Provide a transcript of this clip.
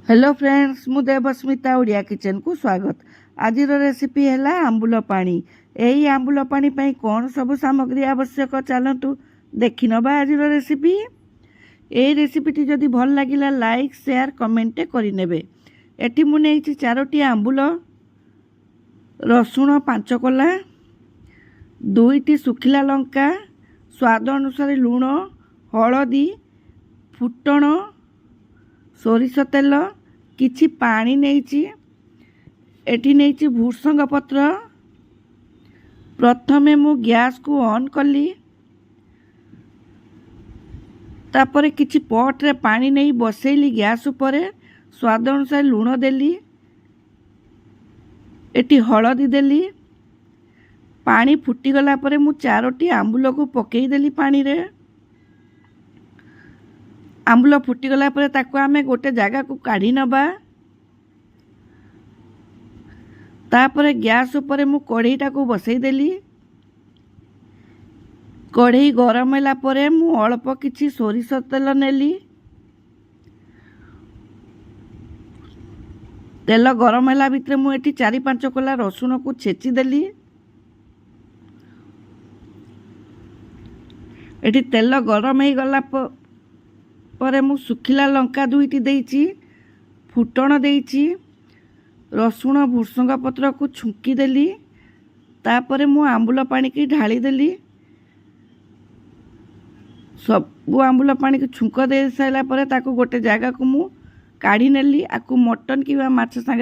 Hello friends, मु Devasmita Odia kitchen को स्वागत। आज रेसिपी है आंबुल पानी। यही आंबुल पानी पाई कौन सब सामग्री आवश्यक चलतु देखि नबा आज रेसिपी। यही रेसिपीटी जदि भल लगिला लाइक शेयर कमेंट करें। एटी मु नहीं 4टी आंबुल, रसुण 5 कला, 2टी सुखिला लंका, स्वाद अनुसार लुण, हलदी, फुटण, सोरिष तेल, किछि पानी नहीं एठी नहीं भूसंग पत्र। प्रथमे मु गैस को ऑन कली, तापर किछि पट रे पानी नहीं बसैली गैस ऊपर। स्वाद अनुसार लुण देली, एटी हलदी देली। पानी फुटीगला पर मु 4टी आंबुल को पकई देली पानी रे। आंबुल फुटीगला पर ताको आमे गोटे जगह को काढ़ी नबा। तापर गैस ऊपर मु कढ़ईटा को बसई देली। कढ़ई गरम होला परे मु अल्प किछि सोरिष तेल नेली। तेल गरम होला भितर मु एठी 4-5 कला रसुण को छेची देली। एठी तेल गरम हो गला पर मु सुखिला लंका 2टी देइची, फुटण देइची, रसुण भूसंग पत्र को छुंकी देली। तापर मु आंबुल पानी की ढाली देली। सब आंबुल पानी की छुंक दे साइला पर ताको गोटे जगह को मु काढ़ी नेली। आकु मटन कि माछ संगे